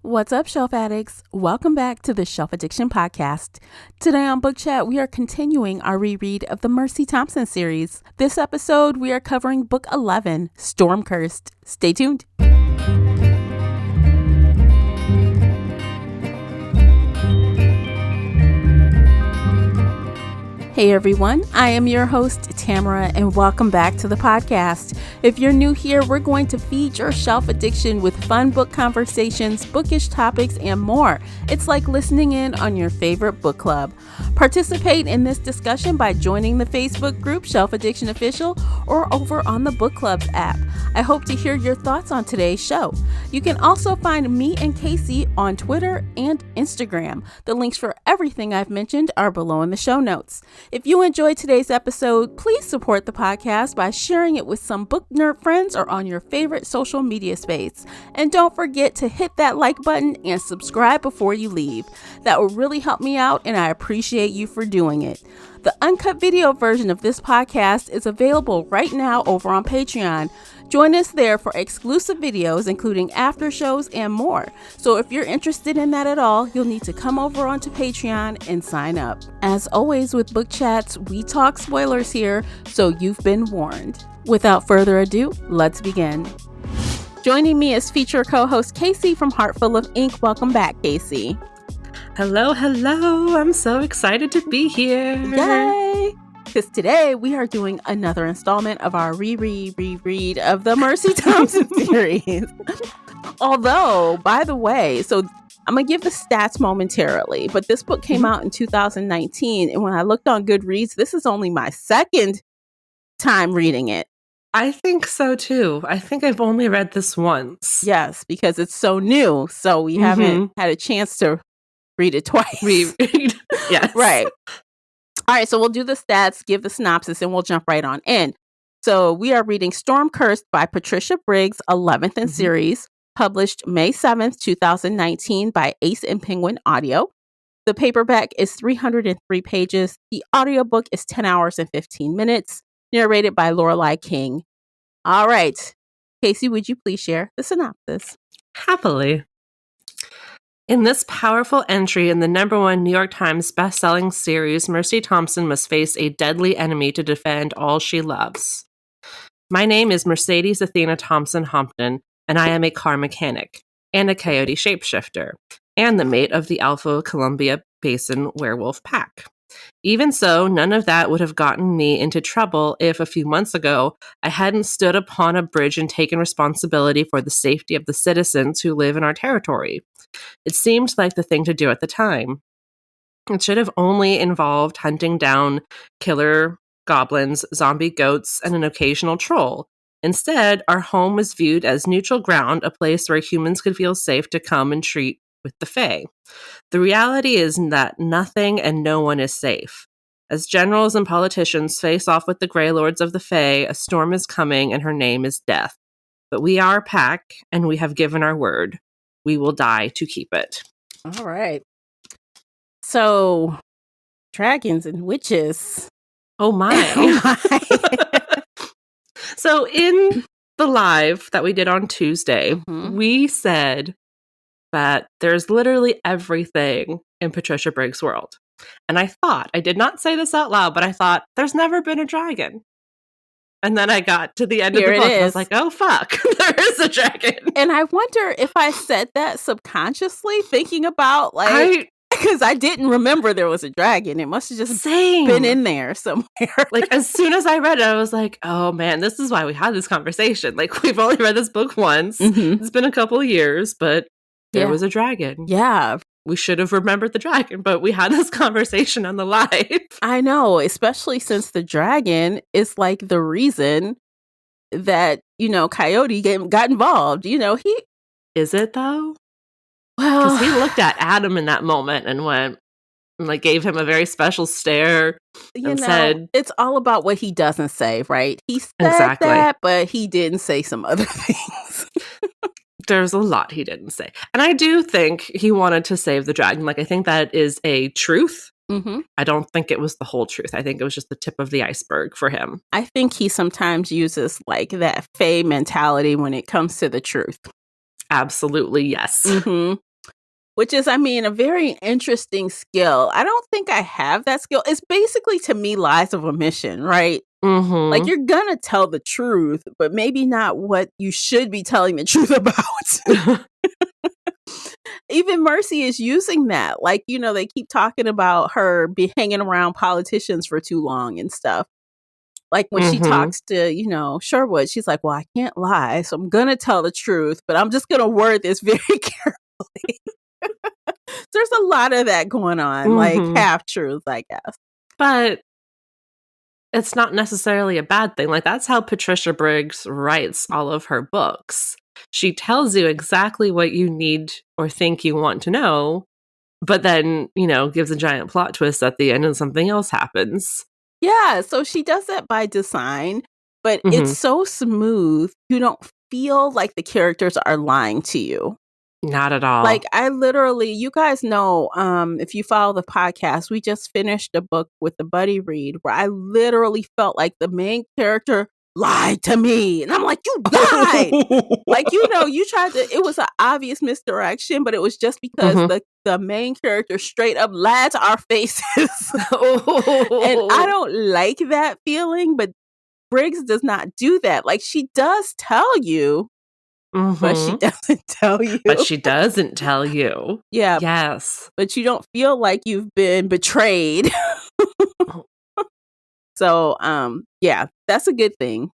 What's up, Shelf Addicts? Welcome back to the Shelf Addiction Podcast. Today on Book Chat, we are continuing our reread of the Mercy Thompson series. This episode, we are covering Book 11, Storm Cursed. Stay tuned. Hey everyone, I am your host, Tamara, and welcome back to the podcast. If you're new here, we're going to feed your shelf addiction with fun book conversations, bookish topics, and more. It's like listening in on your favorite book club. Participate in this discussion by joining the Facebook group Shelf Addiction Official or over on the Book Clubs app. I hope to hear your thoughts on today's show. You can also find me and Casey on Twitter and Instagram. The links for everything I've mentioned are below in the show notes. If you enjoyed today's episode, please support the podcast by sharing it with some book nerd friends or on your favorite social media space. And don't forget to hit that like button and subscribe before you leave. That will really help me out, and I appreciate you for doing it. The uncut video version of this podcast is available right now over on Patreon. Join us there for exclusive videos, including after shows and more. So if you're interested in that at all, you'll need to come over onto Patreon and sign up. As always with Book Chats, we talk spoilers here, so you've been warned. Without further ado, let's begin. Joining me is feature co-host Casey from Heartful of Ink. Welcome back, Casey. Hello. I'm so excited to be here. Yay! Because today we are doing another installment of our reread of the Mercy Thompson series. Although, by the way, so I'm going to give the stats momentarily, but this book came out in 2019. And when I looked on Goodreads, this is only my second time reading it. I think so too. I think I've only read this once. Yes, because it's so new. So we haven't had a chance to read it twice. Reread. Yes. Right. All right, so we'll do the stats, give the synopsis, and we'll jump right on in. So we are reading Storm Cursed by Patricia Briggs, 11th in series, published May 7th, 2019 by Ace and Penguin Audio. The paperback is 303 pages. The audiobook is 10 hours and 15 minutes, narrated by Lorelei King. All right, Casey, would you please share the synopsis? Happily. In this powerful entry in the #1 New York Times best-selling series, Mercy Thompson must face a deadly enemy to defend all she loves. My name is Mercedes Athena Thompson Hompton, and I am a car mechanic and a coyote shapeshifter, and the mate of the Alpha Columbia Basin werewolf pack. Even so, none of that would have gotten me into trouble if, a few months ago, I hadn't stood upon a bridge and taken responsibility for the safety of the citizens who live in our territory. It seemed like the thing to do at the time. It should have only involved hunting down killer goblins, zombie goats, and an occasional troll. Instead, our home was viewed as neutral ground, a place where humans could feel safe to come and treat with the Fae. The reality is that nothing and no one is safe. As generals and politicians face off with the Grey Lords of the Fae, a storm is coming and her name is Death. But we are a pack, and we have given our word. We will die to keep it. All right. So, dragons and witches. Oh my. So in the live that we did on Tuesday, we said that there's literally everything in Patricia Briggs' world. And I did not say this out loud, but I thought, there's never been a dragon. And then I got to the end of the book, and I was like, oh, fuck, there is a dragon. And I wonder if I said that subconsciously, thinking about, like, because I didn't remember there was a dragon. It must have just been in there somewhere. Like, as soon as I read it, I was like, oh, man, this is why we had this conversation. Like, we've only read this book once. It's been a couple of years, but there was a dragon. Yeah. We should have remembered the dragon, but we had this conversation on the live. I know, especially since the dragon is like the reason that, Coyote got involved. He... Is it, though? Well... Because he looked at Adam in that moment and went, and like gave him a very special stare and said... It's all about what he doesn't say, right? He said that, but he didn't say some other things. There's a lot he didn't say. And I do think he wanted to save the dragon. Like, I think that is a truth. I don't think it was the whole truth. I think it was just the tip of the iceberg for him. I think he sometimes uses like that Fae mentality when it comes to the truth. Absolutely, yes. Which is, I mean, a very interesting skill. I don't think I have that skill. It's basically, to me, lies of omission, right? Like, Mm-hmm. you're gonna tell the truth, but maybe not what you should be telling the truth about. Even Mercy is using that. Like, they keep talking about her be hanging around politicians for too long and stuff. Like, when she Mm-hmm. talks to, Sherwood, she's like, well, I can't lie, so I'm gonna tell the truth, but I'm just gonna word this very carefully. There's a lot of that going on, like Mm-hmm. half truths, I guess. But it's not necessarily a bad thing. Like, that's how Patricia Briggs writes all of her books. She tells you exactly what you need or think you want to know, but then, gives a giant plot twist at the end and something else happens. Yeah, so she does that by design, but it's Mm-hmm. so smooth, you don't feel like the characters are lying to you. Not at all. Like, I literally, you guys know, if you follow the podcast, we just finished a book with the buddy read where I literally felt like the main character lied to me. And I'm like, you lied. Like, you tried to, it was an obvious misdirection, but it was just because Mhm. the main character straight up lied to our faces. And I don't like that feeling, but Briggs does not do that. Like, she does tell you, but she Mhm. doesn't tell you. But she doesn't tell you. Yeah, Yes. but you don't feel like you've been betrayed. So, yeah, that's a good thing.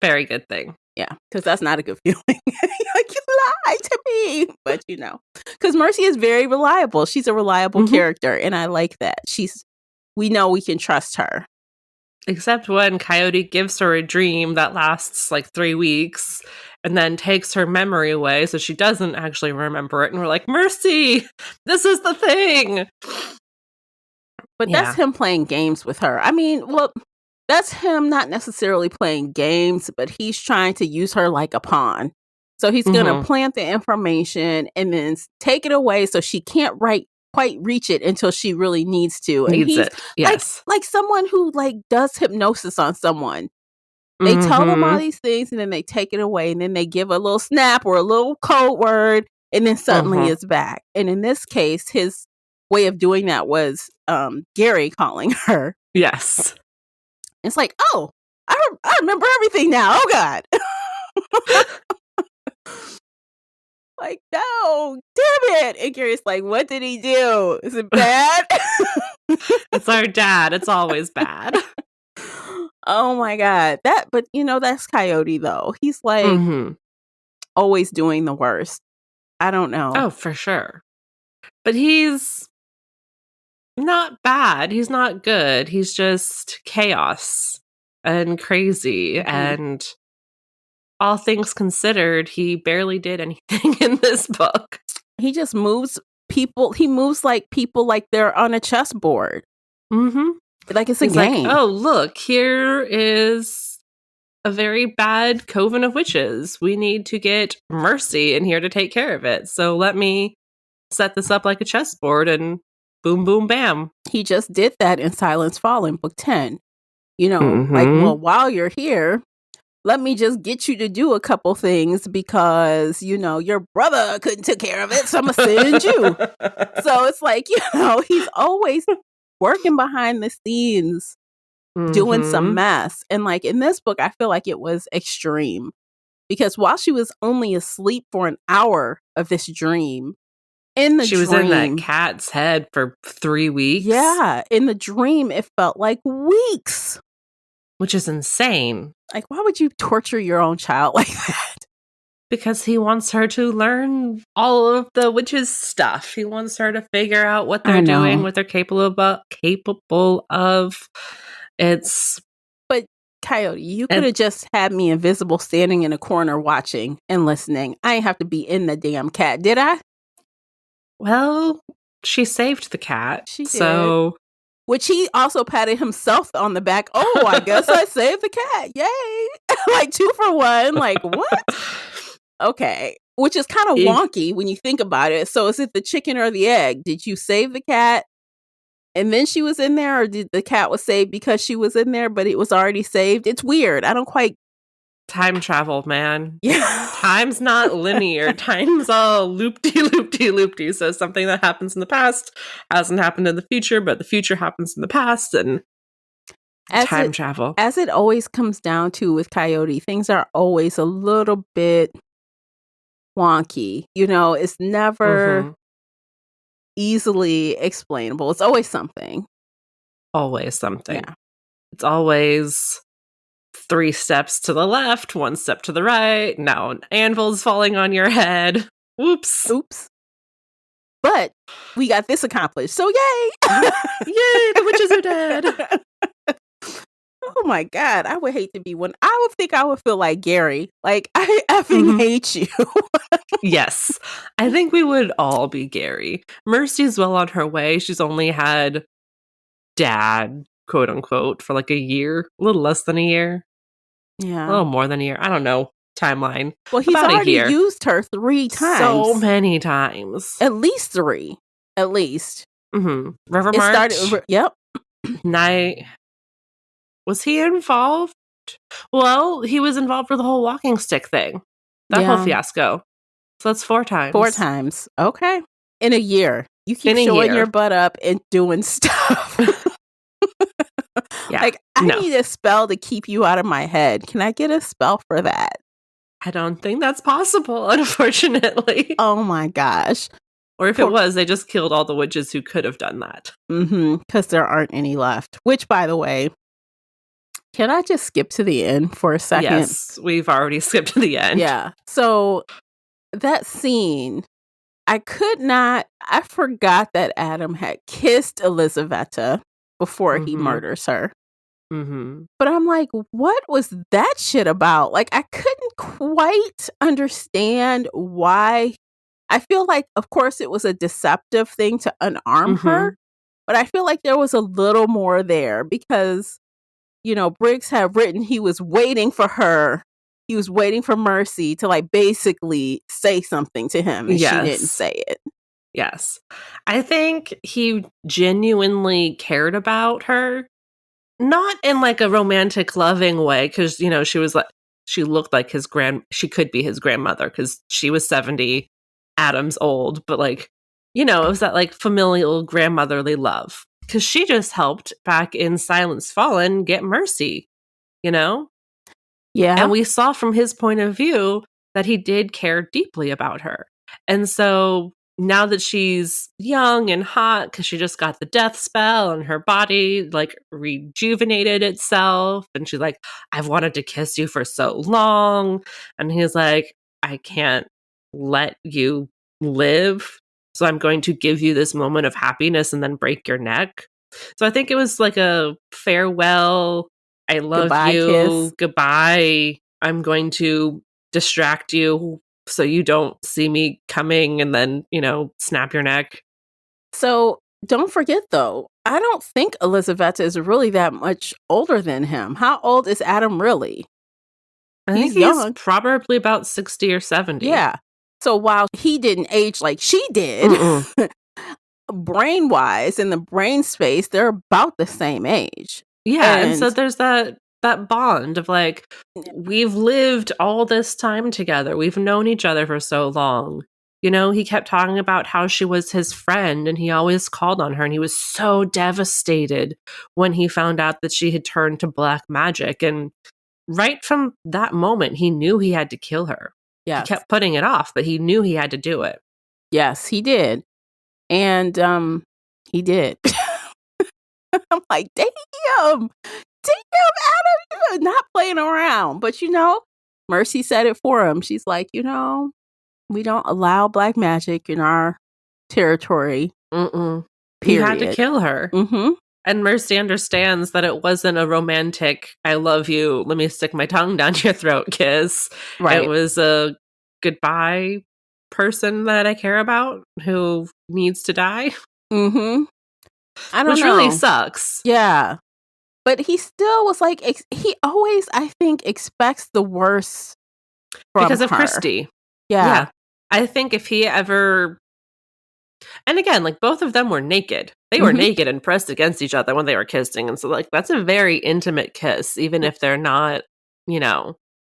Very good thing. Yeah, because that's not a good feeling. Like, you lied to me. But, because Mercy is very reliable. She's a reliable Mhm. character, and I like that. We know we can trust her. Except when Coyote gives her a dream that lasts like 3 weeks and then takes her memory away so she doesn't actually remember it. And we're like, Mercy, this is the thing. But Yeah. that's him playing games with her. I mean, well, that's him not necessarily playing games, but he's trying to use her like a pawn. So he's going to Mhm. plant the information and then take it away so she can't quite reach it until she really needs to. And Needs he's it. Yes. like someone who like does hypnosis on someone. They tell them all Mhm. these things and then they take it away and then they give a little snap or a little code word and then suddenly Mhm. it's back. And in this case, his way of doing that was Gary calling her. Yes. It's like, oh, I remember everything now. Oh God. Like, no, damn it. And Gary's like, what did he do? Is it bad? It's our dad. It's always bad. Oh my God. But that's Coyote though. He's like Mhm. always doing the worst. I don't know. Oh, for sure. But he's not bad. He's not good. He's just chaos and crazy. Mhm. And all things considered, he barely did anything in this book. He just moves people. He moves like people like they're on a chessboard. Mm-hmm. Like it's He's a game. like, oh, look, here is a very bad coven of witches. We need to get Mercy in here to take care of it. So let me set this up like a chessboard and boom, boom, bam. He just did that in Silence Fall in book 10. Like, Mhm. well, while you're here, let me just get you to do a couple things because, your brother couldn't take care of it. So I'm going to send you. So it's like, he's always working behind the scenes, doing some Mhm. mess. And like in this book, I feel like it was extreme because while she was only asleep for an hour of this dream, in the She was in that cat's head for 3 weeks. Yeah, in the dream, it felt like weeks. Which is insane. Like, why would you torture your own child like that? Because he wants her to learn all of the witches' stuff. He wants her to figure out what they're doing, what they're capable of. It's... But, Coyote, you could have just had me invisible standing in a corner watching and listening. I didn't have to be in the damn cat, did I? Well, she saved the cat. She so... did. Which he also patted himself on the back. Oh, I guess I saved the cat. Yay. Like 2 for 1. Like, what? Okay. Which is kind of wonky when you think about it. So is it the chicken or the egg? Did you save the cat and then she was in there? Or did the cat was saved because she was in there, but it was already saved? It's weird. I don't quite Time travel, man. Yeah. Time's not linear. Time's all loop-de-loop-de-loop-de. So something that happens in the past hasn't happened in the future, but the future happens in the past, and time travel. As it always comes down to with Coyote, things are always a little bit wonky. It's never easily explainable. It's always something. Always something. Yeah. It's always 3 steps to the left, 1 step to the right. Now an anvil's falling on your head. Oops. But we got this accomplished. So yay! Yay, the witches are dead. Oh my God. I would hate to be one. I would think I would feel like Gary. Like, I effing hate you. Yes. I think we would all be Gary. Mercy's well on her way. She's only had dad, quote unquote, for like a year, a little less than a year. Yeah. A little more than a year. I don't know. Timeline. Well, he's About already used her 3 times. So many times. At least 3. At least. River March. Yep. Night. Was he involved? Well, he was involved with the whole walking stick thing. That whole fiasco. So that's 4 times. 4 times. Okay. In a year. You keep showing your butt up and doing stuff. Yeah. Like, I need a spell to keep you out of my head. Can I get a spell for that? I don't think that's possible, unfortunately. Oh my gosh. Or if it was, they just killed all the witches who could have done that. Because there aren't any left. Which, by the way, can I just skip to the end for a second? Yes, we've already skipped to the end. Yeah. So that scene, I forgot that Adam had kissed Elizaveta before he murders her. But I'm like, what was that shit about? Like, I couldn't quite understand why. I feel like, of course, it was a deceptive thing to unarm her, but I feel like there was a little more there because, Briggs had written he was waiting for her. He was waiting for Mercy to, like, basically say something to him, and she didn't say it. Yes. I think he genuinely cared about her. Not in like a romantic, loving way, because she looked like she could be his grandmother because she was 70, Adam's old, but like, it was that like familial grandmotherly love because she just helped back in Silence Fallen get Mercy, Yeah. And we saw from his point of view that he did care deeply about her. And so now that she's young and hot because she just got the death spell and her body like rejuvenated itself, and she's like, I've wanted to kiss you for so long. And he's like, I can't let you live, so I'm going to give you this moment of happiness and then break your neck. So I think it was like a farewell, I love Goodbye you, kiss. Goodbye, I'm going to distract you so you don't see me coming and then, snap your neck. So don't forget, though, I don't think Elizaveta is really that much older than him. How old is Adam really? I think he's young. Probably about 60 or 70. Yeah. So while he didn't age like she did, brain-wise, in the brain space, they're about the same age. Yeah, and so there's that bond of like, we've lived all this time together. We've known each other for so long. He kept talking about how she was his friend and he always called on her. And he was so devastated when he found out that she had turned to black magic. And right from that moment, he knew he had to kill her. Yes. He kept putting it off, but he knew he had to do it. Yes, he did. And he did. I'm like, damn, Adam, you're not playing around. But, Mercy said it for him. She's like, we don't allow black magic in our territory. Period. You had to kill her. And Mercy understands that it wasn't a romantic, I love you, let me stick my tongue down your throat kiss. Right. It was a goodbye person that I care about who needs to die. I don't know. Which really sucks. Yeah. But he still was like, he always, I think, expects the worst from because of her. Christy. Yeah. I think if he ever... And again, like, both of them were naked. They were naked and pressed against each other when they were kissing. And so, like, that's a very intimate kiss, even if they're not,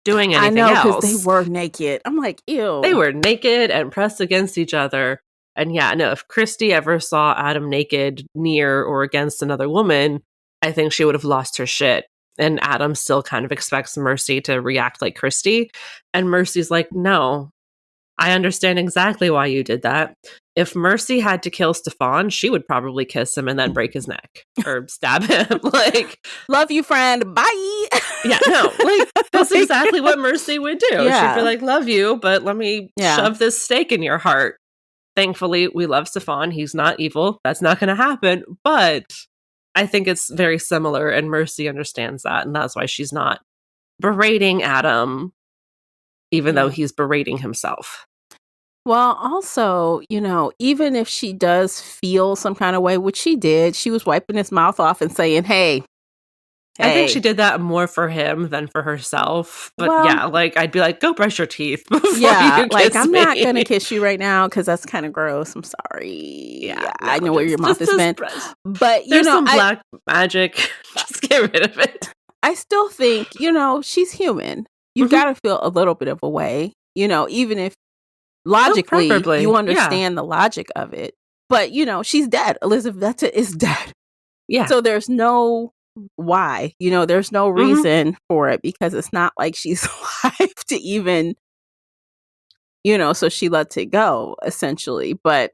doing anything I know, else. because they were naked. I'm like, ew. They were naked and pressed against each other. And yeah, no, if Christy ever saw Adam naked near or against another woman, I think she would have lost her shit. And Adam still kind of expects Mercy to react like Christy. And Mercy's like, no, I understand exactly why you did that. If Mercy had to kill Stefan, she would probably kiss him and then break his neck or stab him. Like, love you, friend. Bye. yeah, no, like that's exactly what Mercy would do. Yeah. She'd be like, love you, but let me Yeah. shove this stake in your heart. Thankfully, we love Stefan. He's not evil. That's not going to happen. But I think it's very similar, and Mercy understands that, and that's why she's not berating Adam, even though he's berating himself. Well, also, you know, even if she does feel some kind of way, which she did, she was wiping his mouth off and saying, hey. I think she did that more for him than for herself. But Well, yeah, like, I'd be like, go brush your teeth before yeah, you like, kiss I'm me. not going to kiss you right now because that's kind of gross. I'm sorry. Yeah, I no, know where your mouth has been. But, you There's know, some black magic. Just get rid of it. I still think, you know, she's human. You've got to feel a little bit of a way, you know, even if logically preferably, you yeah. understand the logic of it. But, you know, she's dead. Elizabeth is dead. Yeah. So there's no why, you know, there's no reason for it because it's not like she's alive to even, you know, so she lets it go essentially. But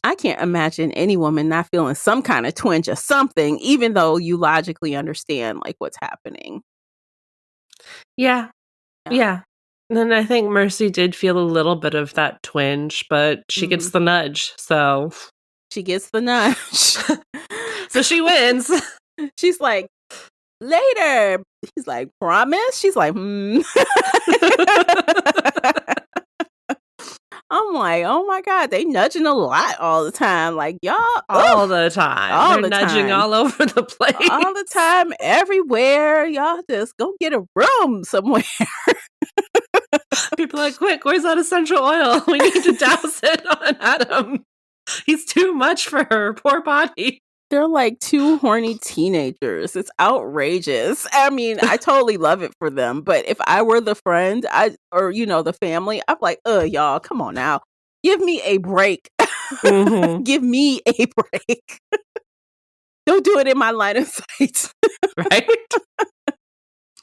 I can't imagine any woman not feeling some kind of twinge or something, even though you logically understand like what's happening. Yeah. And then I think Mercy did feel a little bit of that twinge, but she gets the nudge, so. She gets the nudge. So she wins. She's like, later. He's like, promise? She's like, I'm like, oh my God, they nudging a lot all the time. Like, y'all. All the time. They're nudging all over the place. All the time, everywhere. Y'all just go get a room somewhere. People are like, quick, where's that essential oil? We need to douse it on Adam. He's too much for her poor body. They're like two horny teenagers. It's outrageous. I mean, I totally love it for them. But if I were the friend, or you know, the family, I'm like, y'all, come on now. Give me a break. Give me a break. Don't do it in my line of sight. Right?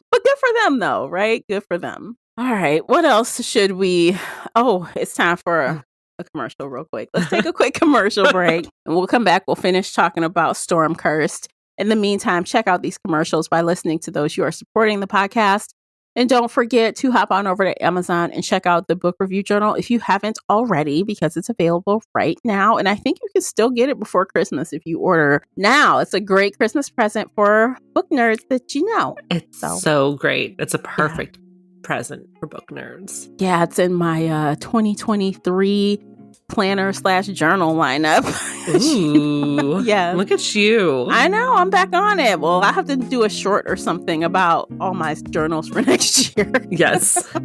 But good for them though, right? Good for them. All right. What else should we? Oh, it's time for a commercial real quick. Let's take a quick commercial break and we'll come back. We'll finish talking about Storm Cursed. In the meantime, check out these commercials by listening to those. You are supporting the podcast. And don't forget to hop on over to Amazon and check out the book review journal if you haven't already, because it's available right now. And I think you can still get it before Christmas if you order now. It's a great Christmas present for book nerds that you know. It's so great. It's a perfect present for book nerds. Yeah, it's in my 2023 planner/journal lineup. Ooh. Yeah. Look at you. I know, I'm back on it. Well, I have to do a short or something about all my journals for next year. Yes. All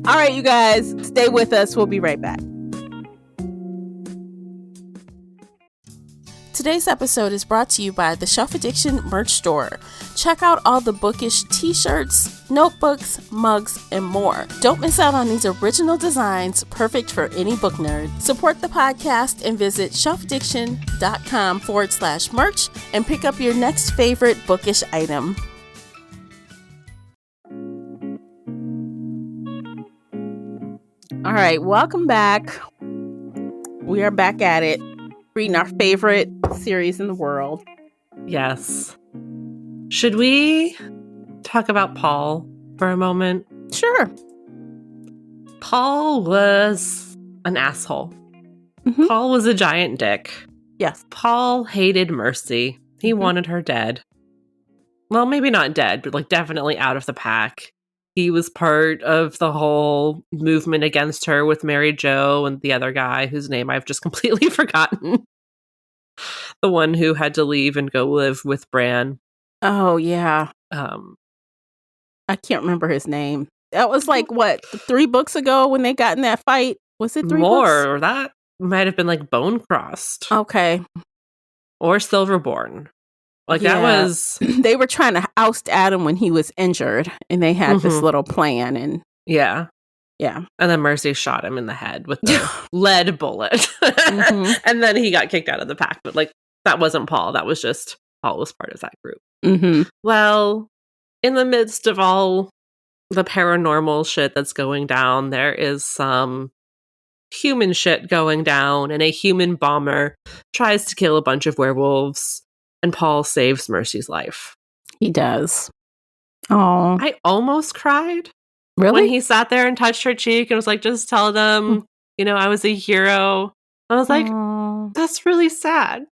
right, you guys, stay with us. We'll be right back. Today's episode is brought to you by the Shelf Addiction merch store. Check out all the bookish t-shirts, notebooks, mugs, and more. Don't miss out on these original designs, perfect for any book nerd. Support the podcast and visit shelfaddiction.com/merch and pick up your next favorite bookish item. All right, welcome back. We are back at it. Reading our favorite series in the world. Yes. Should we talk about Paul for a moment? Sure. Paul was an asshole. Paul was a giant dick. Yes. Paul hated Mercy. He wanted her dead. Well, maybe not dead, but like definitely out of the pack. He was part of the whole movement against her with Mary Jo and the other guy whose name I've just completely forgotten. The one who had to leave and go live with Bran. Oh, yeah. I can't remember his name. That was like, what, 3 books ago when they got in that fight? Was it 3 More, books? or that might have been like Bone Crossed. Okay. Or Silverborn. Like, that was... They were trying to oust Adam when he was injured, and they had this little plan, and... Yeah. Yeah. And then Mercy shot him in the head with the lead bullet. And then he got kicked out of the pack. But, like, that wasn't Paul. That was just... Paul was part of that group. Well, in the midst of all the paranormal shit that's going down, there is some human shit going down, and a human bomber tries to kill a bunch of werewolves, and Paul saves Mercy's life. He does. Oh, I almost cried. Really? When he sat there and touched her cheek and was like, just tell them, you know, I was a hero. I was like, that's really sad.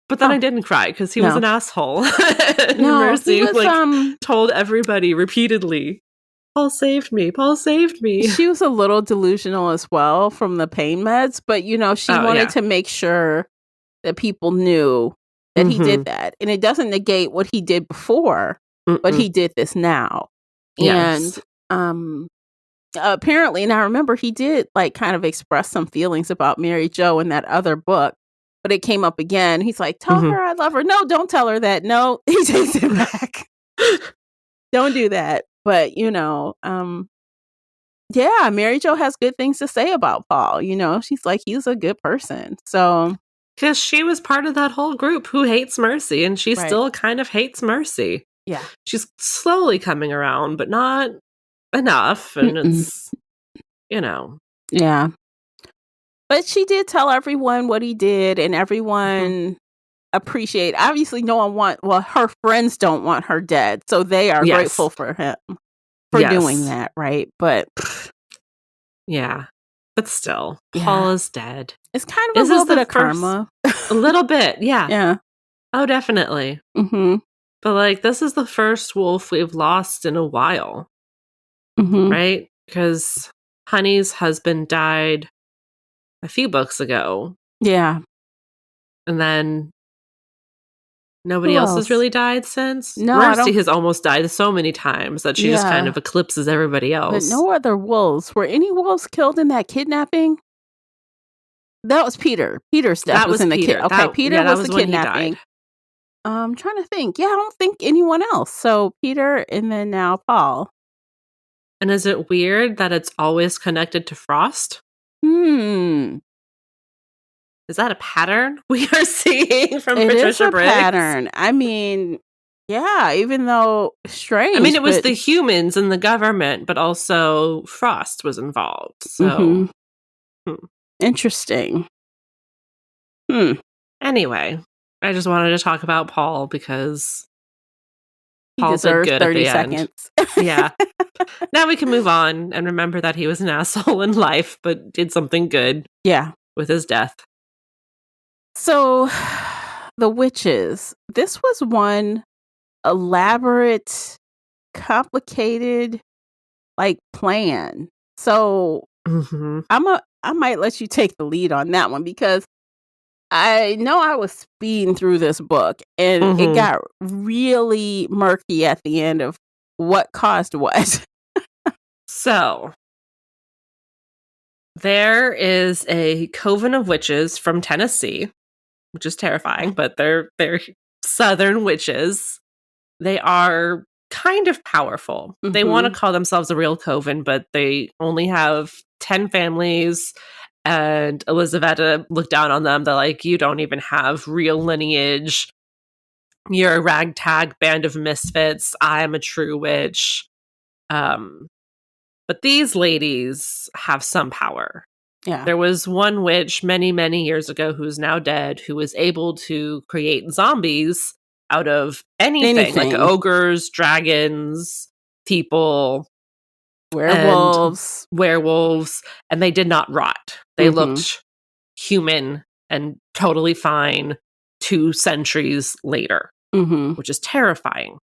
But then I didn't cry because he was an asshole. Mercy told everybody repeatedly, Paul saved me. Paul saved me. She was a little delusional as well from the pain meds, but, you know, she wanted to make sure that people knew that he did that. And it doesn't negate what he did before, but he did this now. Yes. And apparently, and I remember he did, like, kind of express some feelings about Mary Jo in that other book, but it came up again. He's like, tell her I love her. No, don't tell her that. No, he takes it back. Don't do that. But, you know, yeah, Mary Jo has good things to say about Paul. You know, she's like, he's a good person. So, because she was part of that whole group who hates Mercy, and she still kind of hates Mercy. Yeah. She's slowly coming around, but not enough. And it's, you know. Yeah. But she did tell everyone what he did, and everyone appreciate. Obviously, her friends don't want her dead, so they are grateful for him for doing that, right? But yeah, but still, Paul is dead. It's kind of a little bit of karma, a little bit, yeah, yeah. Oh, definitely. But like, this is the first wolf we've lost in a while, right? Because Honey's husband died a few books ago. Yeah. And then nobody else has really died since. No, Mercy has almost died so many times that she just kind of eclipses everybody else. But no other wolves. Were any wolves killed in that kidnapping? That was Peter. Peter's death was in the kid. Okay, Peter was the kidnapping. I'm trying to think. Yeah, I don't think anyone else. So Peter, and then now Paul. And is it weird that it's always connected to Frost? Is that a pattern we are seeing from Patricia Briggs? It is a pattern. I mean, yeah, even though strange. I mean, it was the humans and the government, but also Frost was involved. So interesting. Anyway, I just wanted to talk about Paul because Paul deserves 30 seconds. Yeah. Now we can move on and remember that he was an asshole in life, but did something good. Yeah. With his death. So, the witches. This was one elaborate, complicated, like, plan. So, I might let you take the lead on that one, because I know I was speeding through this book, and it got really murky at the end of what caused what. So, there is a coven of witches from Tennessee, which is terrifying, but they're southern witches. They are kind of powerful. They want to call themselves a real coven, but they only have 10 families, and Elizaveta looked down on them. They're like, you don't even have real lineage. You're a ragtag band of misfits. I'm a true witch. But these ladies have some power. Yeah. There was one witch many, many years ago who's now dead, who was able to create zombies out of anything. Like ogres, dragons, people, werewolves, and they did not rot. They looked human and totally fine 2 centuries later, which is terrifying.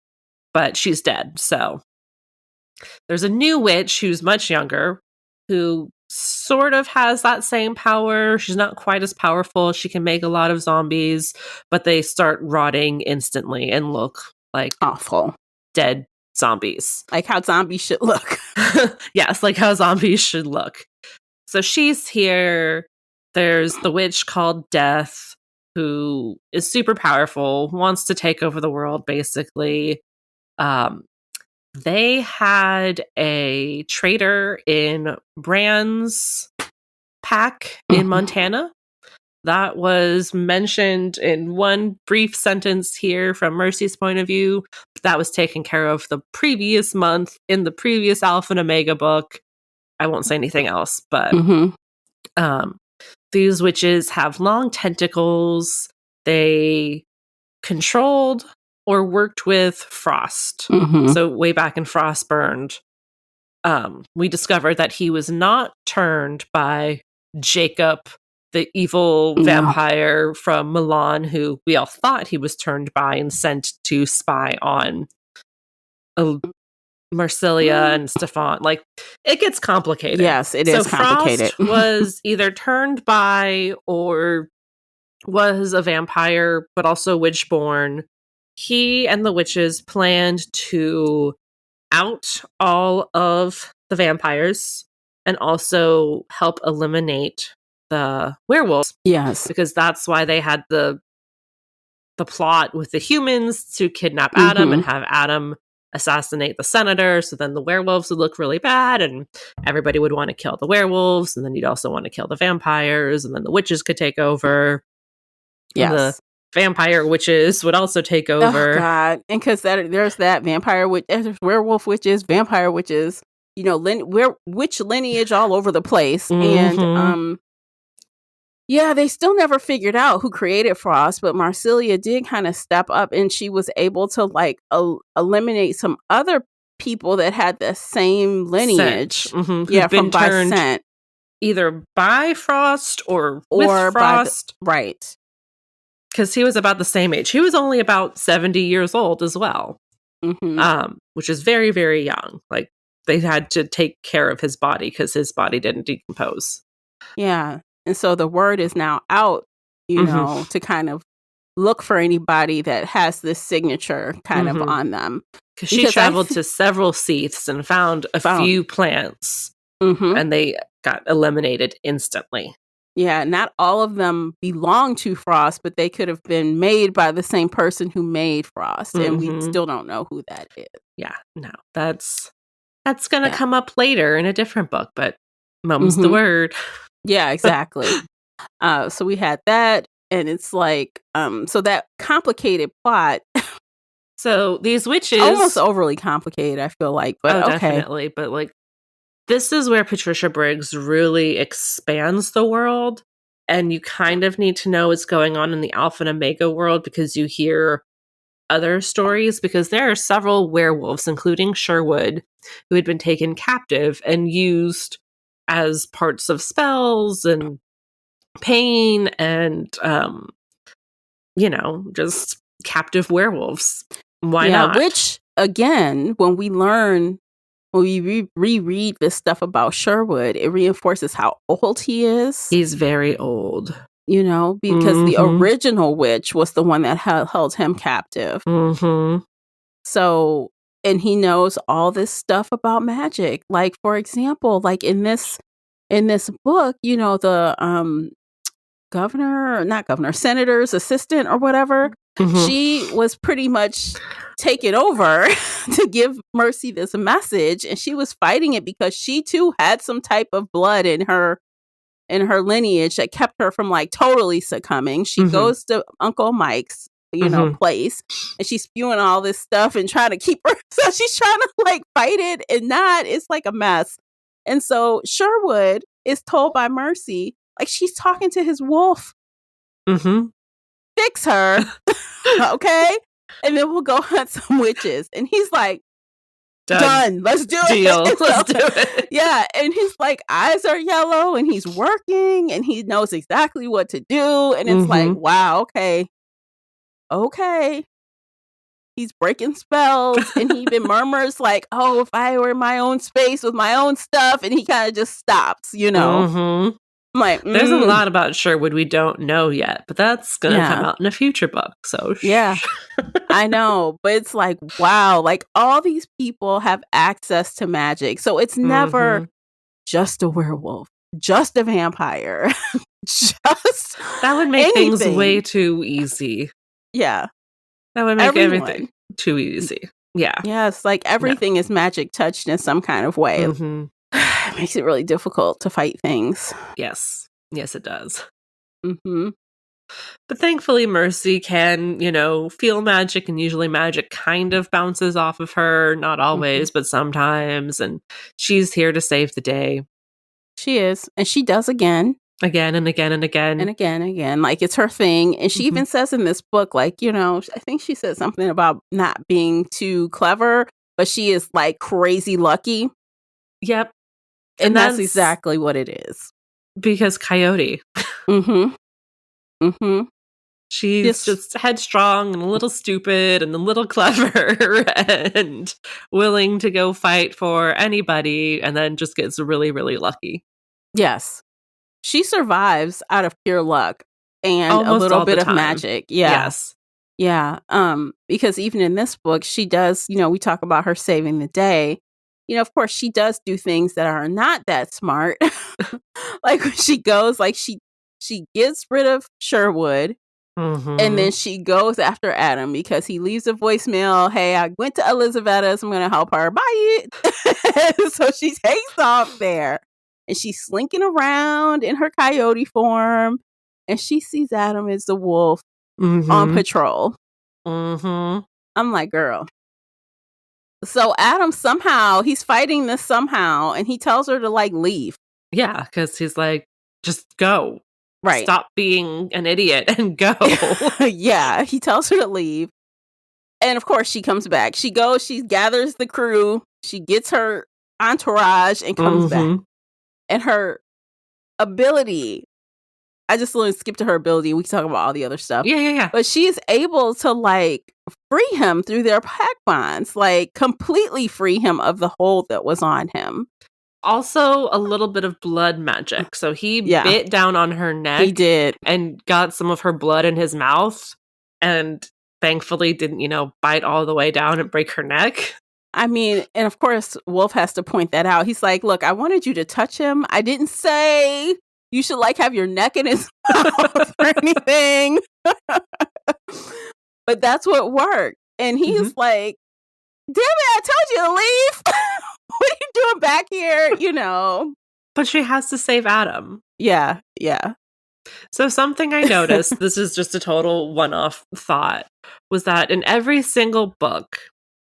But she's dead, so there's a new witch who's much younger, who sort of has that same power. She's not quite as powerful. She can make a lot of zombies, but they start rotting instantly and look like awful dead zombies. Like how zombies should look. Yes, like how zombies should look. So she's here. There's the witch called Death. who is super powerful, wants to take over the world, basically. They had a trader in Brand's pack in Montana. That was mentioned in one brief sentence here from Mercy's point of view. That was taken care of the previous month in the previous Alpha and Omega book. I won't say anything else, but these witches have long tentacles. They controlled or worked with Frost. So way back in Frostburned, we discovered that he was not turned by Jacob, the evil vampire from Milan, who we all thought he was turned by and sent to spy on Marsilia and Stefan. Like, it gets complicated. Yes, it is complicated. Frost was either turned by or was a vampire, but also witchborn. He and the witches planned to out all of the vampires and also help eliminate the werewolves. Yes. Because that's why they had the plot with the humans to kidnap Adam and have Adam assassinate the senator, so then the werewolves would look really bad and everybody would want to kill the werewolves, and then you'd also want to kill the vampires, and then the witches could take over. Yes. The vampire witches would also take over. Oh, God. And because there's that vampire witch, there's werewolf witches, vampire witches, you know, witch lineage all over the place. And yeah, they still never figured out who created Frost, but Marsilia did kind of step up, and she was able to like eliminate some other people that had the same lineage. Yeah, from by scent. Either by Frost or with Frost. Right. Because he was about the same age. He was only about 70 years old as well. Which is very, very young. Like, they had to take care of his body because his body didn't decompose. Yeah. And so the word is now out, you know, to kind of look for anybody that has this signature kind of on them. Because she traveled to several seaths and found a few plants. And they got eliminated instantly. Yeah, not all of them belong to Frost, but they could have been made by the same person who made Frost. And we still don't know who that is. Yeah, no, that's going to come up later in a different book, but mum's the word. Yeah, exactly. So we had that, and it's like, so that complicated plot. So these witches... almost overly complicated, I feel like, but okay. Definitely, but like, this is where Patricia Briggs really expands the world, and you kind of need to know what's going on in the Alpha and Omega world because you hear other stories, because there are several werewolves, including Sherwood, who had been taken captive and used as parts of spells and pain and, you know, just captive werewolves. Why not? Which, again, when we reread this stuff about Sherwood, it reinforces how old he is. He's very old. You know, because the original witch was the one that held him captive. So, and he knows all this stuff about magic. Like, for example, like in this book, you know, the senator's assistant or whatever, she was pretty much taken over to give Mercy this message, and she was fighting it because she too had some type of blood in her lineage that kept her from like totally succumbing. She goes to Uncle Mike's, you know, place, and she's spewing all this stuff and trying to keep her. So she's trying to like fight it and not. It's like a mess. And so Sherwood is told by Mercy, like, she's talking to his wolf. Fix her. Okay? And then we'll go hunt some witches. And he's like, Done. Let's do it. Deal. Let's do it. Yeah. And his like eyes are yellow and he's working and he knows exactly what to do. And it's like, wow, okay. He's breaking spells, and he even murmurs like, oh, if I were in my own space with my own stuff, and he kind of just stops, you know. I'm like, there's a lot about Sherwood we don't know yet, but that's going to come out in a future book. So yeah, I know. But it's like, wow, like all these people have access to magic. So it's never just a werewolf. just a vampire. Just That would make things anything. way too easy. Yeah. That would make Everyone. everything too easy. Yeah. Yes, like everything is magic touched in some kind of way. Mm-hmm. It makes it really difficult to fight things. Yes. Yes, it does. Mm-hmm. But thankfully, Mercy can, feel magic, and usually magic kind of bounces off of her. Not always, but sometimes. And she's here to save the day. She is. And she does again. Again and again and again. And again and again. Like, it's her thing. And she even says in this book, like, I think she said something about not being too clever, but she is like crazy lucky. Yep. And that's exactly what it is. Because Coyote. Mm-hmm. Mm-hmm. She's just headstrong and a little stupid and a little clever and willing to go fight for anybody, and then just gets really, really lucky. Yes. She survives out of pure luck and almost a little bit of time. magic. Yeah. Yes. Yeah. Because even in this book, she does, we talk about her saving the day. Of course, she does do things that are not that smart. Like when she goes, like she gets rid of Sherwood. And then she goes after Adam because he leaves a voicemail. Hey, I went to Elizavetta's. I'm going to help her. Bye. So she takes off there and she's slinking around in her coyote form. And she sees Adam as the wolf on patrol. I'm like, girl. So Adam somehow, he's fighting this somehow. And he tells her to like leave. Yeah, because he's like, just go. Right. Stop being an idiot and go. Yeah, he tells her to leave. And of course, she comes back. She goes, she gathers the crew, she gets her entourage and comes back. And her ability, I just want to skip to her ability. We can talk about all the other stuff. Yeah. But she's able to like free him through their pack bonds, like completely free him of the hold that was on him. Also, a little bit of blood magic. So he bit down on her neck. He did. And got some of her blood in his mouth. And thankfully didn't, bite all the way down and break her neck. I mean, and of course, Wolf has to point that out. He's like, look, I wanted you to touch him. I didn't say you should like have your neck in his mouth or anything. But that's what worked. And he's like, damn it, I told you to leave. What are you doing back here? But she has to save Adam. Yeah. So something I noticed, this is just a total one-off thought, was that in every single book,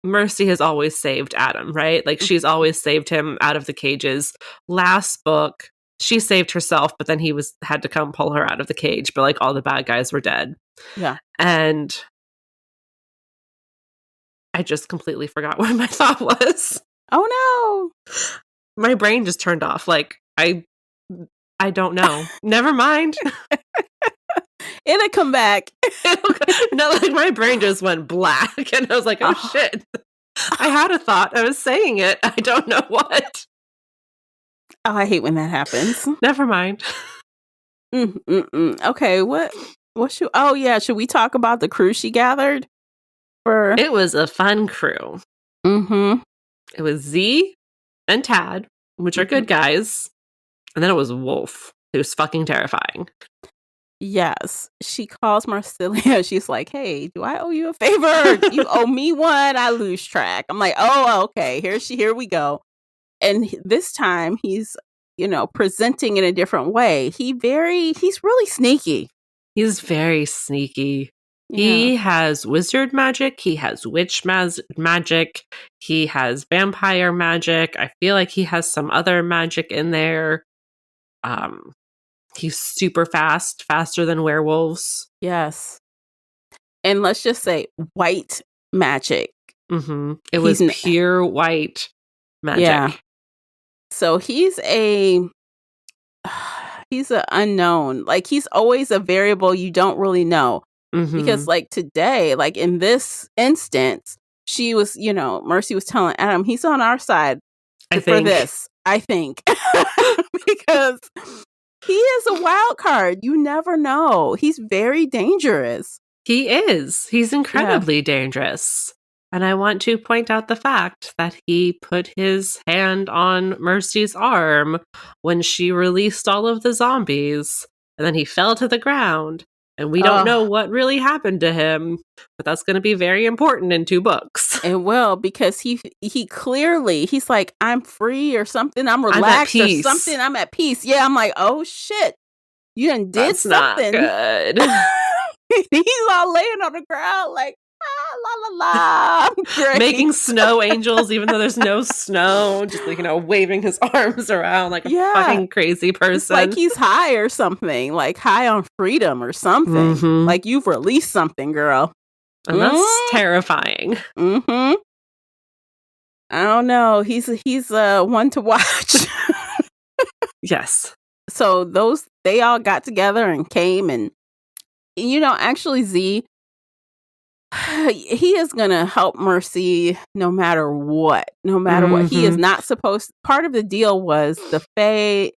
Mercy has always saved Adam, right? Like she's always saved him out of the cages. Last book, she saved herself, but then he had to come pull her out of the cage, but like all the bad guys were dead. Yeah. And I just completely forgot what my thought was. Oh no. My brain just turned off. Like I don't know. Never mind. It'll come back. No, like my brain just went black and I was like, oh shit. I had a thought. I was saying it. I don't know what. Oh, I hate when that happens. Never mind. Okay, what should should we talk about the crew she gathered? It was a fun crew. It was Z and Tad, which are good guys. And then it was Wolf, who was fucking terrifying. Yes. She calls Marcelia. She's like, hey, do I owe you a favor? You owe me one. I lose track. I'm like, oh, okay. Here we go. And this time he's, presenting in a different way. He's really sneaky. He's very sneaky. Yeah. He has wizard magic. He has witch magic. He has vampire magic. I feel like he has some other magic in there. He's super fast, faster than werewolves. Yes. And let's just say white magic. It was pure white magic. Yeah. So he's an unknown. Like he's always a variable you don't really know. Because like today, like in this instance, she was, Mercy was telling Adam, he's on our side for this, I think. Because he is a wild card. You never know. He's very dangerous. He is. He's incredibly dangerous. And I want to point out the fact that he put his hand on Mercy's arm when she released all of the zombies, and then he fell to the ground. And we don't know what really happened to him, but that's going to be very important in 2 books. It will, because he clearly, he's like, I'm free or something. I'm relaxed or something. I'm at peace. Yeah, I'm like, oh shit, you done did That's something. Not good. He's all laying on the ground like, la la la. Great. Making snow angels, even though there's no snow, just like, waving his arms around like a fucking crazy person. It's like he's high or something, like high on freedom or something. Mm-hmm. Like you've released something, girl. And that's terrifying. Mm-hmm. I don't know. He's one to watch. Yes. So they all got together and came, and actually Z, he is going to help Mercy no matter what. No matter what. He is not supposed. Part of the deal was the Fae.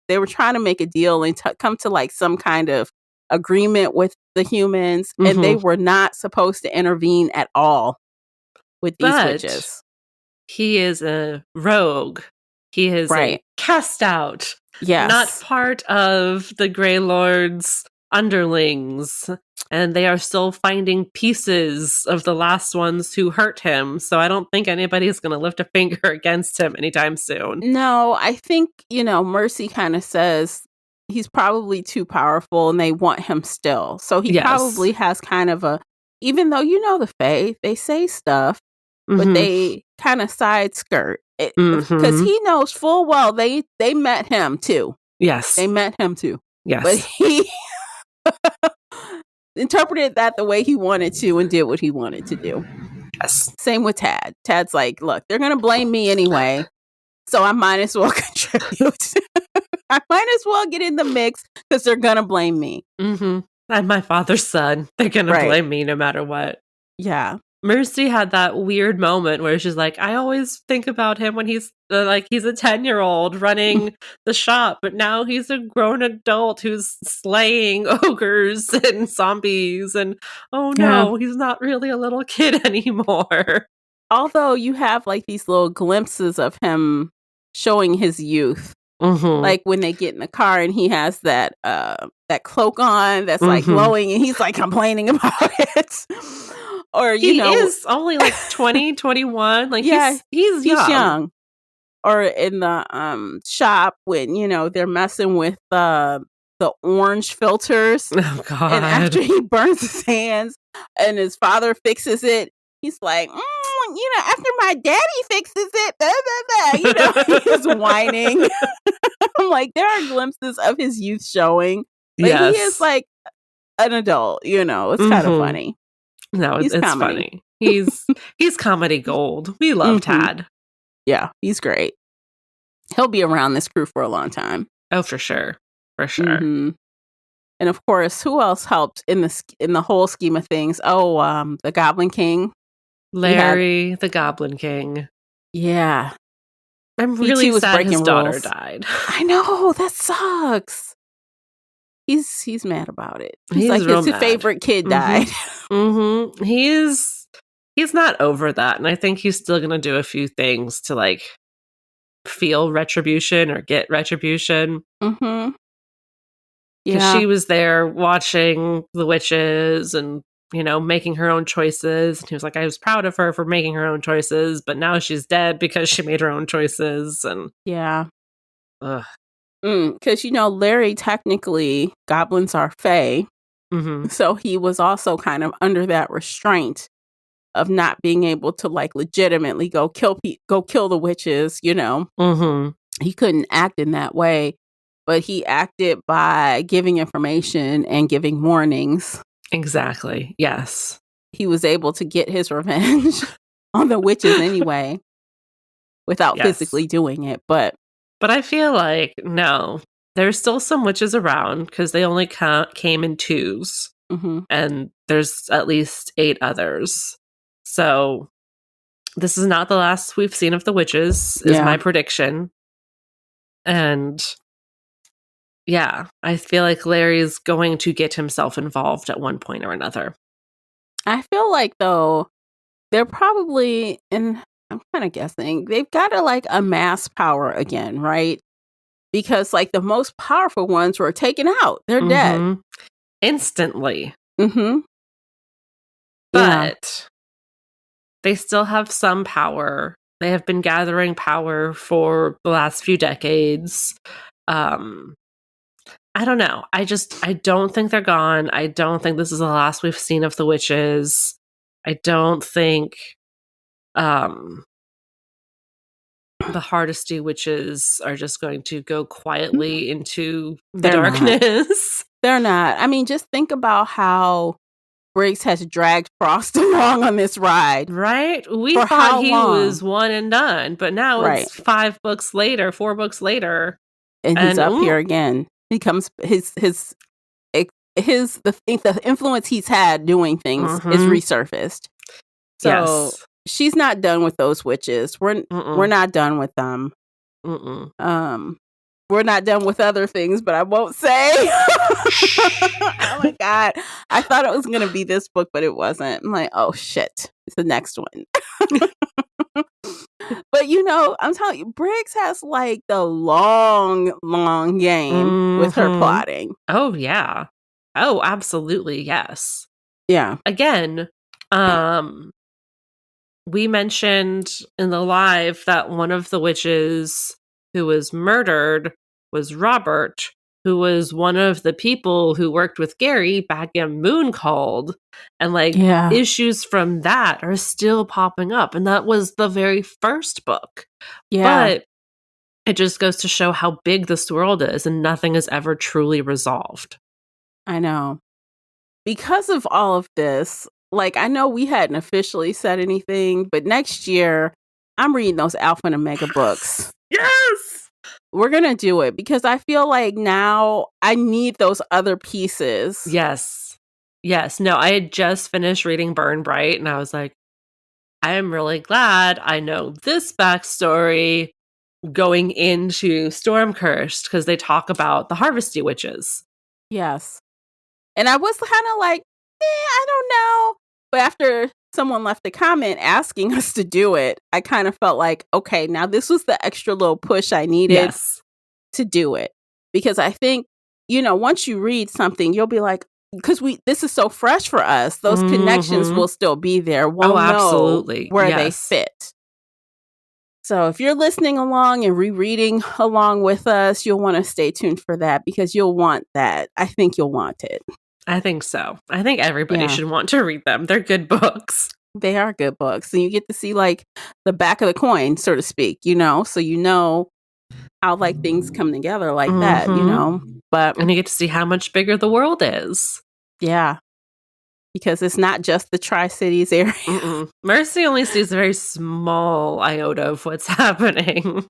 They were trying to make a deal and come to like some kind of agreement with the humans, and they were not supposed to intervene at all with these witches. He is a rogue. He is a cast out. Yes. Not part of the Grey Lord's underlings. And they are still finding pieces of the last ones who hurt him. So I don't think anybody's going to lift a finger against him anytime soon. No, I think, Mercy kind of says he's probably too powerful and they want him still. So he probably has kind of even though the Fae, they say stuff, but they kind of side skirt it, because he knows full well they met him too. Yes. They met him too. Yes. But he interpreted that the way he wanted to and did what he wanted to do. Yes. Same with Tad. Tad's like, look, they're going to blame me anyway, so I might as well contribute. I might as well get in the mix because they're going to blame me. Mm-hmm. I'm my father's son. They're going to blame me no matter what. Yeah. Mercy had that weird moment where she's like, I always think about him when he's he's a 10-year-old running the shop, but now he's a grown adult who's slaying ogres and zombies, and oh no, he's not really a little kid anymore. Although you have like these little glimpses of him showing his youth. Like when they get in the car and he has that cloak on that's like glowing and he's like complaining about it. Or he is only like 20, 21. Like he's young. Or in the shop when they're messing with the orange filters. Oh God! And after he burns his hands and his father fixes it, he's like, after my daddy fixes it, blah, blah, blah. He's whining. I'm like, there are glimpses of his youth showing, but he is like an adult. It's kind of funny. No, it's funny. He's comedy gold. We love Tad. Yeah, he's great. He'll be around this crew for a long time. Oh, for sure. For sure. And of course, who else helped in the whole scheme of things? Oh, the Goblin King. Larry, the Goblin King. Yeah. I'm really sad his daughter died. I know, that sucks. He's mad about it. He's like, his favorite kid died. He's not over that, and I think he's still gonna do a few things to like feel retribution or get retribution. Because she was there watching the witches and making her own choices, and he was like, I was proud of her for making her own choices, but now she's dead because she made her own choices. And because Larry, technically goblins are fae, so he was also kind of under that restraint of not being able to like legitimately go kill the witches. He couldn't act in that way, but he acted by giving information and giving warnings. Exactly. Yes, he was able to get his revenge on the witches anyway without physically doing it. But I feel like, no, there's still some witches around because they only came in 2s. And there's at least 8 others. So this is not the last we've seen of the witches, is my prediction. And I feel like Larry's going to get himself involved at one point or another. I feel like, though, they're probably, and I'm kind of guessing, they've got to like amass power again, right? Because like the most powerful ones were taken out. They're dead. Instantly. Mm-hmm. Yeah. But they still have some power. They have been gathering power for the last few decades. I don't know. I don't think they're gone. I don't think this is the last we've seen of the witches. I don't think the Hardesty witches are just going to go quietly into the darkness. They're not. I mean, just think about how Briggs has dragged Frost along on this ride. Right? We thought he was one and done, but now it's 4 books later. And he's up here again. He comes, the influence he's had doing things is resurfaced. So she's not done with those witches. We're not done with them. We're not done with other things, but I won't say. Oh my God. I thought it was going to be this book, but it wasn't. I'm like, oh shit. It's the next one. But you know, I'm telling you, Briggs has like the long game with her plotting. Oh, yeah. Oh, absolutely. Yes. Yeah. Again, we mentioned in the live that one of the witches who was murdered was Robert, who was one of the people who worked with Gary back in Mooncalled. And issues from that are still popping up. And that was the very first book. Yeah. But it just goes to show how big this world is and nothing is ever truly resolved. I know. Because of all of this, like, I know we hadn't officially said anything, but next year, I'm reading those Alpha and Omega books. Yes! We're going to do it because I feel like now I need those other pieces. Yes. No, I had just finished reading Burn Bright and I was like, I am really glad I know this backstory going into Stormcursed because they talk about the Harvesty witches. Yes. And I was kind of like, I don't know. But after someone left a comment asking us to do it, I kind of felt like, okay, now this was the extra little push I needed to do it. Because I think, you know, once you read something, you'll be like, because this is so fresh for us, those connections will still be there. We'll absolutely. know where they fit. So if you're listening along and rereading along with us, you'll want to stay tuned for that because you'll want that. I think you'll want it. I think so. I think everybody should want to read them. They're good books. They are good books. And you get to see like the back of the coin, so to speak, you know, so you know how like things come together like that, you know. And you get to see how much bigger the world is. Yeah. Because it's not just the Tri-Cities area. Mercy only sees a very small iota of what's happening.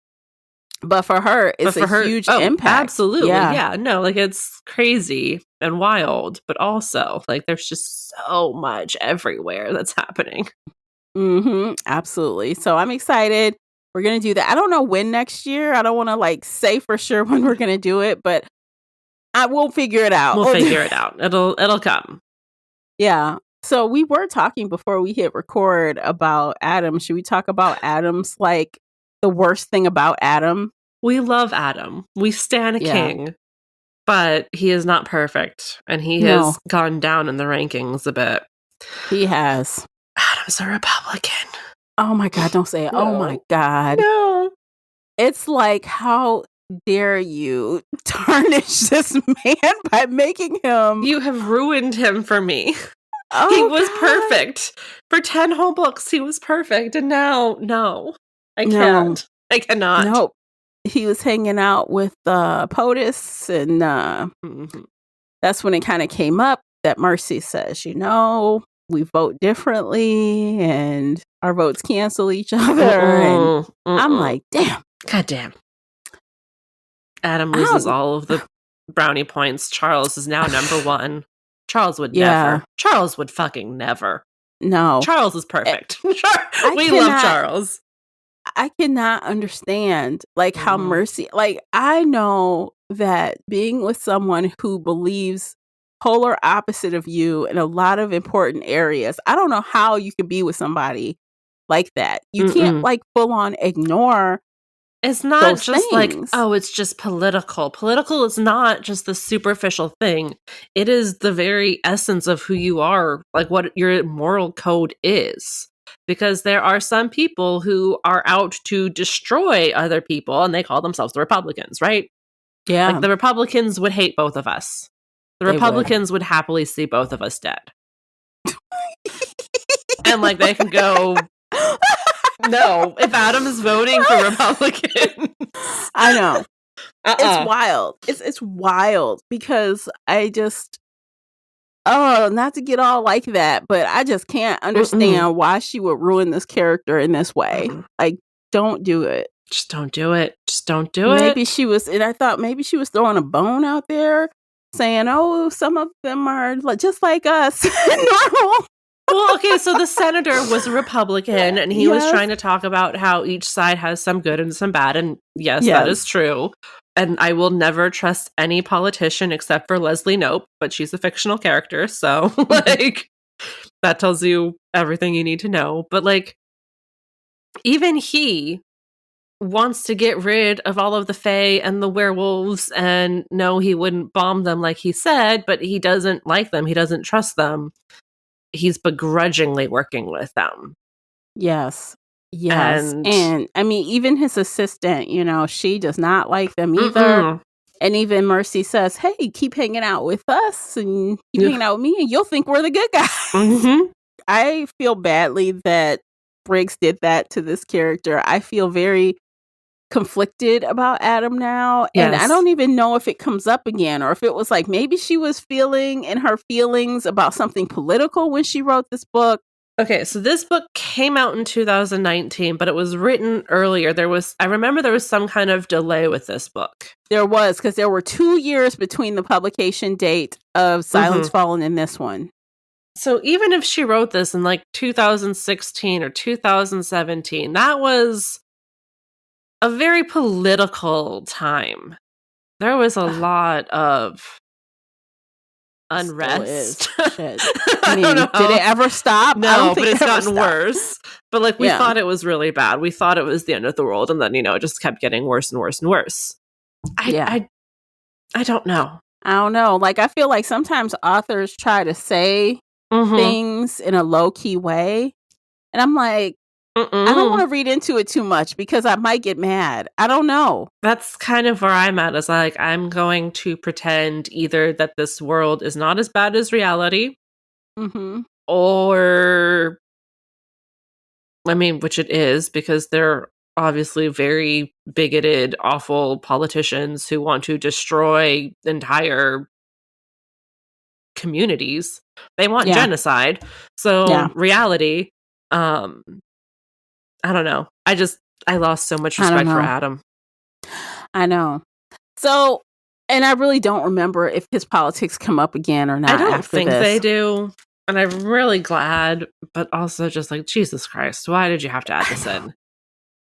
But for her, it's a huge impact. Absolutely. Yeah. No, like it's crazy and wild, but also like there's just so much everywhere that's happening. Absolutely. So I'm excited. We're going to do that. I don't know when next year. I don't want to like say for sure when we're going to do it, but I will figure it out. We'll figure it out. It'll come. Yeah. So we were talking before we hit record about Adam. Should we talk about Adam's like the worst thing about Adam? We love Adam. We stan a king, but he is not perfect. And he has gone down in the rankings a bit. He has. Adam's a Republican. Oh my God, don't say it. No. Oh my God. No. It's like, how dare you tarnish this man by making him... You have ruined him for me. Oh, he was perfect. For 10 whole books, he was perfect. And now, no. I can't. I cannot. Nope. He was hanging out with POTUS, and that's when it kind of came up that Mercy says, you know, we vote differently, and our votes cancel each other. And I'm like, damn. God damn. Adam loses all of the brownie points. Charles is now number 1. Charles would never. Charles would fucking never. No. Charles is perfect. We love Charles. I cannot understand like how Mercy, like I know that being with someone who believes polar opposite of you in a lot of important areas. I don't know how you could be with somebody like that. You can't like full on ignore. It's not those just like, things. oh, it's just political. Political is not just the superficial thing. It is the very essence of who you are, like what your moral code is. Because there are some people who are out to destroy other people, and they call themselves the Republicans, right? Yeah. Like the Republicans would hate both of us. The Republicans would happily see both of us dead. And like they can go, no, if Adam is voting for Republicans. I know. It's wild. It's wild because I just, not to get all like that, but I just can't understand why she would ruin this character in this way. Like, don't do it. Just don't do it. Just don't do it. Maybe she was, and I thought maybe she was throwing a bone out there saying, oh, some of them are just like us. Normal. Well, okay, so the senator was a Republican, and he was trying to talk about how each side has some good and some bad, and yes, that is true. And I will never trust any politician except for Leslie Knope, but she's a fictional character, so, like, that tells you everything you need to know. But, like, even he wants to get rid of all of the Fae and the werewolves, and no, he wouldn't bomb them like he said, but he doesn't like them. He doesn't trust them. He's begrudgingly working with them. Yes. And I mean, even his assistant, she does not like them either. And even Mercy says, hey, keep hanging out with us and keep hanging out with me and you'll think we're the good guys. I feel badly that Briggs did that to this character. I feel very conflicted about Adam now. And I don't even know if it comes up again or if it was like maybe she was feeling in her feelings about something political when she wrote this book. Okay, so this book came out in 2019, but it was written earlier. I remember there was some kind of delay with this book. There was, because there were 2 years between the publication date of Silence Fallen and this one. So even if she wrote this in like 2016 or 2017, that was a very political time. There was a lot of unrest. Shit. I mean, did it ever stop? No, but it's gotten worse. But like we thought it was really bad. We thought it was the end of the world, and then it just kept getting worse and worse and worse. I don't know. I don't know. Like I feel like sometimes authors try to say things in a low key way, and I'm like, I don't want to read into it too much because I might get mad. I don't know. That's kind of where I'm at. Is like I'm going to pretend either that this world is not as bad as reality, or, I mean, which it is because they're obviously very bigoted, awful politicians who want to destroy entire communities. They want genocide. So reality, I don't know. I lost so much respect for Adam. I know. So, and I really don't remember if his politics come up again or not. I don't think they do. And I'm really glad, but also just like, Jesus Christ, why did you have to add this in?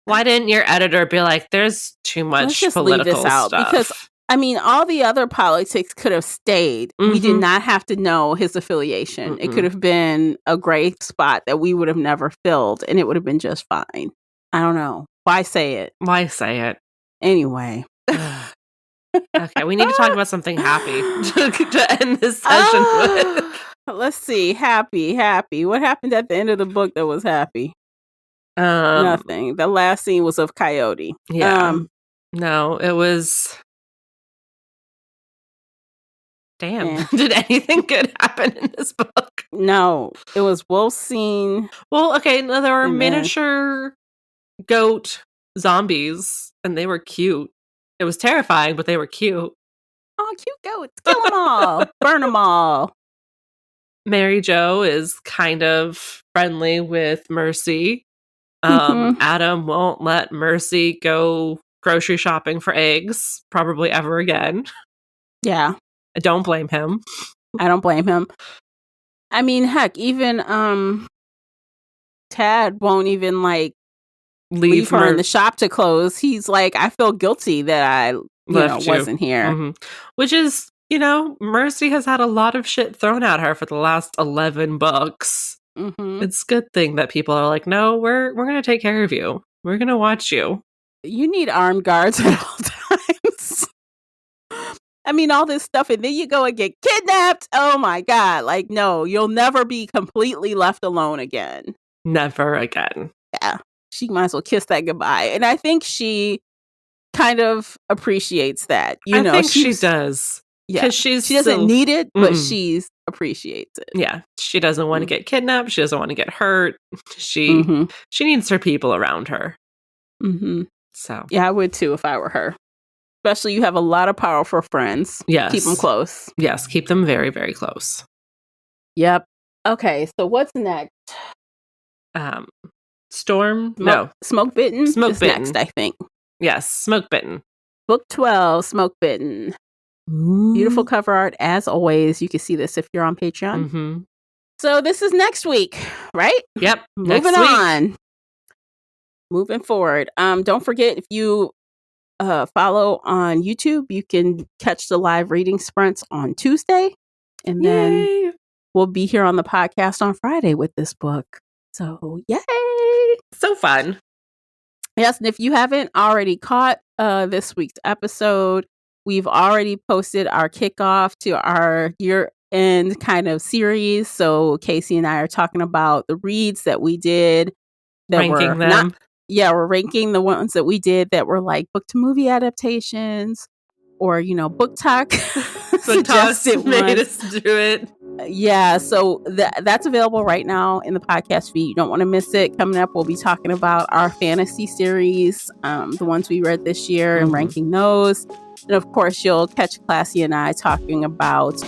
Why didn't your editor be like, there's too much political stuff? Because, I mean, all the other politics could have stayed. We did not have to know his affiliation. It could have been a gray spot that we would have never filled, and it would have been just fine. I don't know. Why say it? Why say it? Anyway. Okay, we need to talk about something happy to end this session with. Let's see. Happy. What happened at the end of the book that was happy? Nothing. The last scene was of Coyote. Yeah. No, it was... Damn. Did anything good happen in this book? No. It was Wolf's scene. Well, okay, no, there were miniature goat zombies, and they were cute. It was terrifying, but they were cute. Oh, cute goats. Kill them all. Burn them all. Mary Jo is kind of friendly with Mercy. Adam won't let Mercy go grocery shopping for eggs, probably ever again. Yeah. I don't blame him. I don't blame him. I mean, heck, even Tad won't even like leave her in the shop to close. He's like, I feel guilty that I wasn't here. Which is Mercy has had a lot of shit thrown at her for the last 11 books. Mm-hmm. It's a good thing that people are like, no, we're going to take care of you. We're going to watch you. You need armed guards at all times. I mean, all this stuff, and then you go and get kidnapped. Oh my God. Like, no, you'll never be completely left alone again. Never again. Yeah. She might as well kiss that goodbye. And I think she kind of appreciates that. I think she does. Yeah. Because she doesn't need it, but she appreciates it. Yeah. She doesn't want to get kidnapped. She doesn't want to get hurt. She needs her people around her. Mm-hmm. So yeah, I would too if I were her. Especially you have a lot of powerful friends. Yes. Keep them close. Yes, keep them very, very close. Yep. Okay, so what's next? Storm? Smoke Bitten? Smoke Bitten. Next, I think. Yes, Smoke Bitten. Book 12, Smoke Bitten. Ooh. Beautiful cover art, as always. You can see this if you're on Patreon. Mm-hmm. So this is next week, right? Yep. Moving on. Moving forward. Don't forget, if you follow on YouTube, you can catch the live reading sprints on Tuesday. And then we'll be here on the podcast on Friday with this book. So, yay! So fun. Yes, and if you haven't already caught this week's episode, we've already posted our kickoff to our year-end kind of series. So Casey and I are talking about the reads that we did. Ranking them. We're ranking the ones that we did that were like book to movie adaptations or, book talk. Book talk made us do it. Yeah, so that's available right now in the podcast feed. You don't want to miss it. Coming up, we'll be talking about our fantasy series, the ones we read this year and ranking those. And of course, you'll catch Classy and I talking about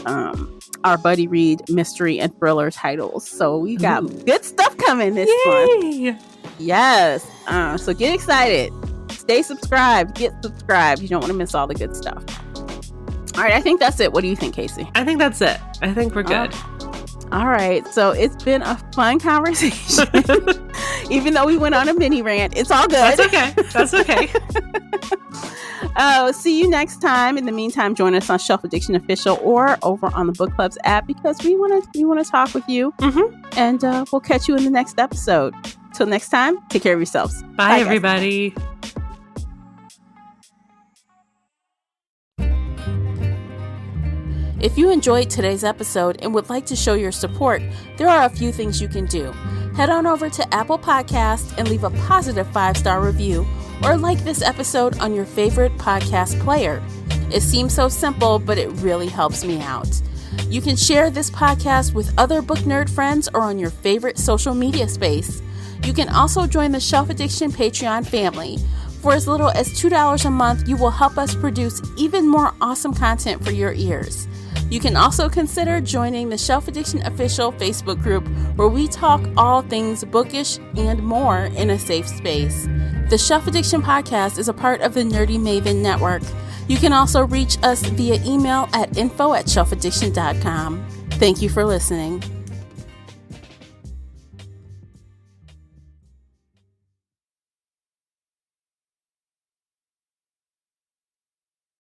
our buddy read mystery and thriller titles. So we got good stuff coming this month. Yes. So get excited. Stay subscribed. Get subscribed. You don't want to miss all the good stuff. All right. I think that's it. What do you think, Casey? I think that's it. I think we're good. All right. So it's been a fun conversation. Even though we went on a mini rant, it's all good. That's okay. See you next time. In the meantime, join us on Shelf Addiction Official or over on the Book Club's app because we want to talk with you. Mm-hmm. And we'll catch you in the next episode. Till next time, take care of yourselves. Bye everybody. If you enjoyed today's episode and would like to show your support, there are a few things you can do. Head on over to Apple Podcasts and leave a positive 5-star review or like this episode on your favorite podcast player. It seems so simple, but it really helps me out. You can share this podcast with other book nerd friends or on your favorite social media space. You can also join the Shelf Addiction Patreon family. For as little as $2 a month, you will help us produce even more awesome content for your ears. You can also consider joining the Shelf Addiction Official Facebook group where we talk all things bookish and more in a safe space. The Shelf Addiction Podcast is a part of the Nerdy Maven Network. You can also reach us via email at info@shelfaddiction.com. Thank you for listening.